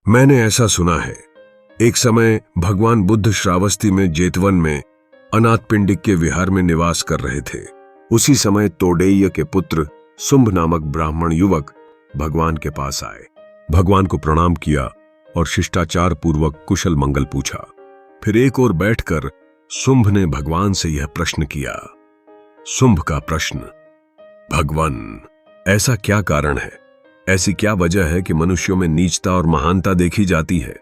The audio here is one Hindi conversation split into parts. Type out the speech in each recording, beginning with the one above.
मैंने ऐसा सुना है, एक समय भगवान बुद्ध श्रावस्ती में जेतवन में अनाथपिंडिक के विहार में निवास कर रहे थे। उसी समय तोडेय के पुत्र शुंभ नामक ब्राह्मण युवक भगवान के पास आए, भगवान को प्रणाम किया और शिष्टाचार पूर्वक कुशल मंगल पूछा। फिर एक ओर बैठकर शुंभ ने भगवान से यह प्रश्न किया। शुंभ का प्रश्न, भगवान, ऐसा क्या कारण है, ऐसी क्या वजह है कि मनुष्यों में नीचता और महानता देखी जाती है?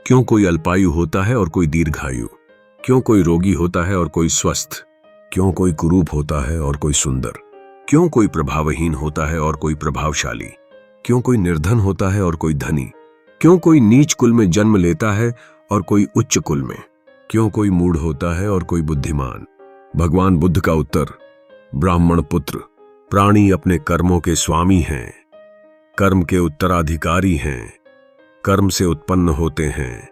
क्यों कोई अल्पायु होता है और कोई दीर्घायु? क्यों कोई रोगी होता है और कोई स्वस्थ? क्यों कोई कुरूप होता है और कोई सुंदर? क्यों कोई प्रभावहीन होता है और कोई प्रभावशाली? क्यों कोई निर्धन होता है और कोई धनी? क्यों कोई नीच कुल में जन्म लेता है और कोई उच्च कुल में? क्यों कोई मूढ़ होता है और कोई बुद्धिमान? भगवान बुद्ध का उत्तर, ब्राह्मण पुत्र, प्राणी अपने कर्मों के स्वामी हैं, कर्म के उत्तराधिकारी हैं, कर्म से उत्पन्न होते हैं,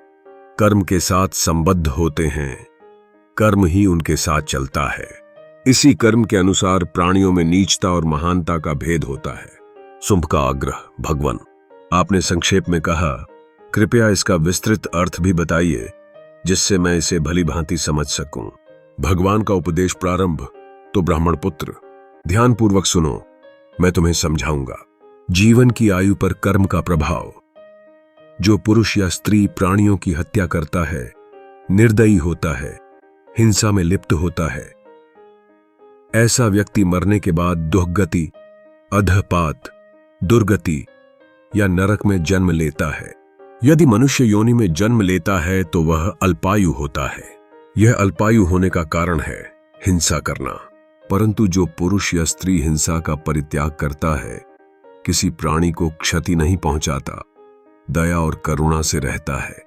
कर्म के साथ संबद्ध होते हैं, कर्म ही उनके साथ चलता है। इसी कर्म के अनुसार प्राणियों में नीचता और महानता का भेद होता है। शुंभ का आग्रह, भगवान, आपने संक्षेप में कहा, कृपया इसका विस्तृत अर्थ भी बताइए जिससे मैं इसे भली भांति समझ सकूं। भगवान का उपदेश प्रारंभ। तो ब्राह्मण पुत्र, ध्यानपूर्वक सुनो, मैं तुम्हें समझाऊंगा। जीवन की आयु पर कर्म का प्रभाव। जो पुरुष या स्त्री प्राणियों की हत्या करता है, निर्दयी होता है, हिंसा में लिप्त होता है, ऐसा व्यक्ति मरने के बाद दुर्गति, अधपात, दुर्गति या नरक में जन्म लेता है। यदि मनुष्य योनि में जन्म लेता है तो वह अल्पायु होता है। यह अल्पायु होने का कारण है हिंसा करना। परंतु जो पुरुष या स्त्री हिंसा का परित्याग करता है, किसी प्राणी को क्षति नहीं पहुंचाता, दया और करुणा से रहता है,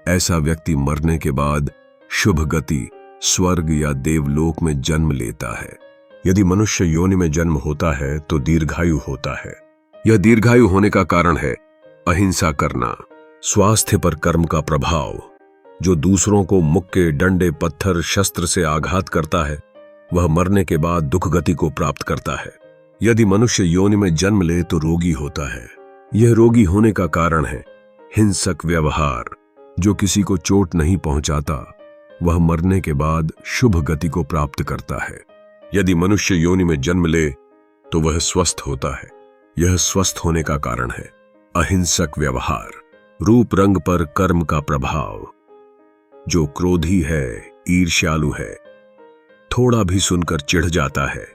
ऐसा व्यक्ति मरने के बाद शुभ गति, स्वर्ग या देवलोक में जन्म लेता है। यदि मनुष्य योनि में जन्म होता है तो दीर्घायु होता है। यह दीर्घायु होने का कारण है अहिंसा करना। स्वास्थ्य पर कर्म का प्रभाव। जो दूसरों को मुक्के, डंडे, पत्थर, शस्त्र से आघात करता है, वह मरने के बाद दुख गति को प्राप्त करता है। यदि मनुष्य योनि में जन्म ले तो रोगी होता है। यह रोगी होने का कारण है हिंसक व्यवहार। जो किसी को चोट नहीं पहुंचाता, वह मरने के बाद शुभ गति को प्राप्त करता है। यदि मनुष्य योनि में जन्म ले तो वह स्वस्थ होता है। यह स्वस्थ होने का कारण है अहिंसक व्यवहार। रूप रंग पर कर्म का प्रभाव। जो क्रोधी है, ईर्ष्यालु है, थोड़ा भी सुनकर चिढ़ जाता है,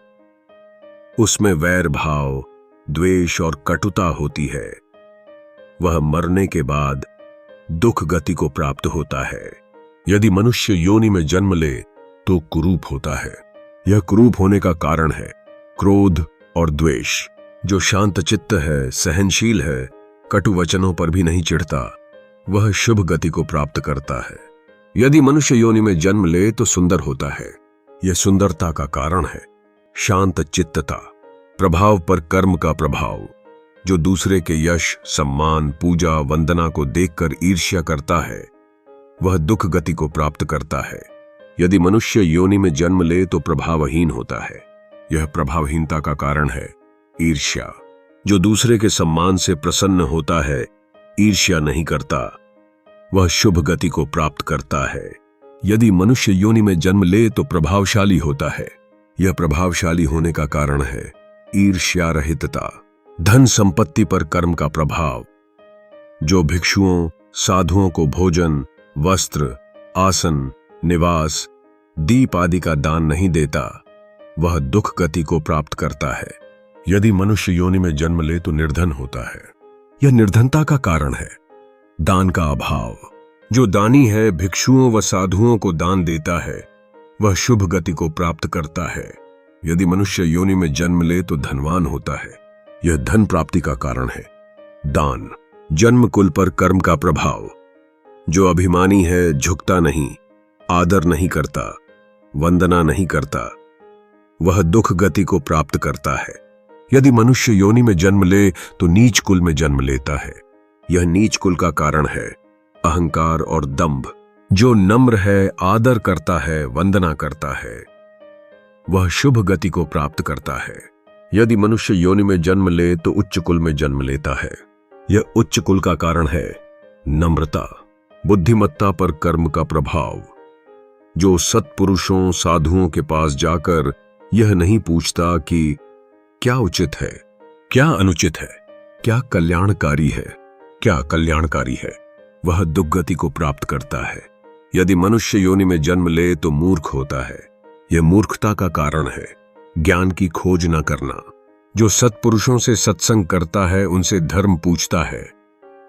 उसमें वैर भाव, द्वेष और कटुता होती है, वह मरने के बाद दुख गति को प्राप्त होता है। यदि मनुष्य योनि में जन्म ले तो कुरूप होता है। यह कुरूप होने का कारण है क्रोध और द्वेष। जो शांत चित्त है, सहनशील है, कटु वचनों पर भी नहीं चिढ़ता, वह शुभ गति को प्राप्त करता है। यदि मनुष्य योनि में जन्म ले तो सुंदर होता है। यह सुंदरता का कारण है शांत चित्तता। प्रभाव पर कर्म का प्रभाव। जो दूसरे के यश, सम्मान, पूजा, वंदना को देखकर ईर्ष्या करता है, वह दुख गति को प्राप्त करता है। यदि मनुष्य योनि में जन्म ले तो प्रभावहीन होता है। यह प्रभावहीनता का कारण है ईर्ष्या। जो दूसरे के सम्मान से प्रसन्न होता है, ईर्ष्या नहीं करता, वह शुभ गति को प्राप्त करता है। यदि मनुष्य योनि में जन्म ले तो प्रभावशाली होता है। यह प्रभावशाली होने का कारण है ईर्ष्या रहितता। धन संपत्ति पर कर्म का प्रभाव। जो भिक्षुओं, साधुओं को भोजन, वस्त्र, आसन, निवास, दीप आदि का दान नहीं देता, वह दुख गति को प्राप्त करता है। यदि मनुष्य योनि में जन्म ले तो निर्धन होता है। यह निर्धनता का कारण है दान का अभाव। जो दानी है, भिक्षुओं व साधुओं को दान देता है, वह शुभ गति को प्राप्त करता है। यदि मनुष्य योनि में जन्म ले तो धनवान होता है। यह धन प्राप्ति का कारण है दान। जन्म कुल पर कर्म का प्रभाव। जो अभिमानी है, झुकता नहीं, आदर नहीं करता, वंदना नहीं करता, वह दुख गति को प्राप्त करता है। यदि मनुष्य योनि में जन्म ले तो नीच कुल में जन्म लेता है। यह नीच कुल का कारण है अहंकार और दंभ। जो नम्र है, आदर करता है, वंदना करता है, वह शुभ गति को प्राप्त करता है। यदि मनुष्य योनि में जन्म ले तो उच्च कुल में जन्म लेता है। यह उच्च कुल का कारण है। नम्रता, बुद्धिमत्ता पर कर्म का प्रभाव। जो सत्पुरुषों साधुओं के पास जाकर यह नहीं पूछता कि क्या उचित है, क्या अनुचित है, क्या कल्याणकारी है, क्या कल्याणकारी है, वह दुर्गति को प्राप्त करता है। यदि मनुष्य योनि में जन्म ले तो मूर्ख होता है। यह मूर्खता का कारण है, ज्ञान की खोज न करना। जो सत्पुरुषों से सत्संग करता है, उनसे धर्म पूछता है,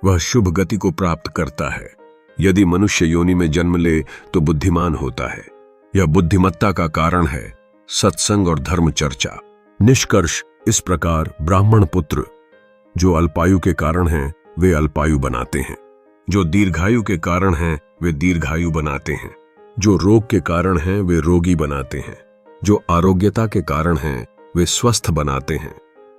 वह शुभ गति को प्राप्त करता है। यदि मनुष्य योनि में जन्म ले तो बुद्धिमान होता है। यह बुद्धिमत्ता का कारण है, सत्संग और धर्म चर्चा। निष्कर्ष इस प्रकार ब्राह्मण पुत्र जो अल्पायु के कारण हैं वे अल्पायु बनाते हैं, जो दीर्घायु के कारण हैं वे दीर्घायु बनाते हैं, जो रोग के कारण हैं वे रोगी बनाते हैं, जो आरोग्यता के कारण हैं वे स्वस्थ बनाते हैं,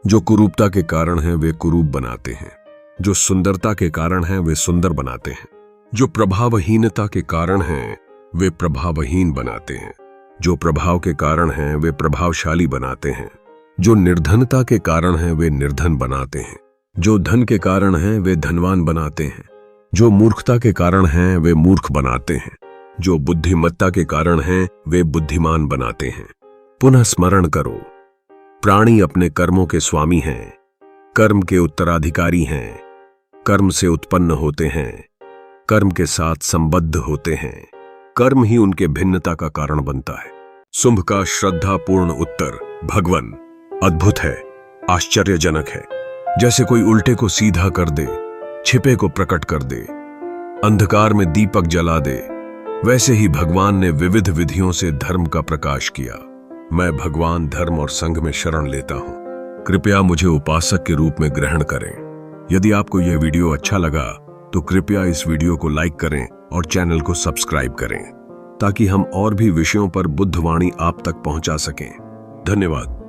जो कुरूपता के कारण हैं वे कुरूप बनाते हैं, जो सुंदरता के कारण हैं वे सुंदर बनाते हैं, जो प्रभावहीनता के कारण हैं वे प्रभावहीन बनाते हैं, जो प्रभाव के कारण हैं वे प्रभावशाली बनाते हैं, जो निर्धनता के कारण हैं वे निर्धन बनाते हैं, जो धन के कारण हैं वे धनवान बनाते हैं, जो मूर्खता के कारण हैं वे मूर्ख बनाते हैं, जो बुद्धिमत्ता के कारण हैं वे बुद्धिमान बनाते हैं। पुनः स्मरण करो, प्राणी अपने कर्मों के स्वामी हैं, कर्म के उत्तराधिकारी हैं, कर्म से उत्पन्न होते हैं, कर्म के साथ संबद्ध होते हैं, कर्म ही उनके भिन्नता का कारण बनता है। शुंभ का श्रद्धापूर्ण उत्तर, भगवन, अद्भुत है, आश्चर्यजनक है। जैसे कोई उल्टे को सीधा कर दे, छिपे को प्रकट कर दे, अंधकार में दीपक जला दे, वैसे ही भगवान ने विविध विधियों से धर्म का प्रकाश किया। मैं भगवान, धर्म और संघ में शरण लेता हूं। कृपया मुझे उपासक के रूप में ग्रहण करें। यदि आपको यह वीडियो अच्छा लगा तो कृपया इस वीडियो को लाइक करें और चैनल को सब्सक्राइब करें ताकि हम और भी विषयों पर बुद्धवाणी आप तक पहुंचा सकें। धन्यवाद।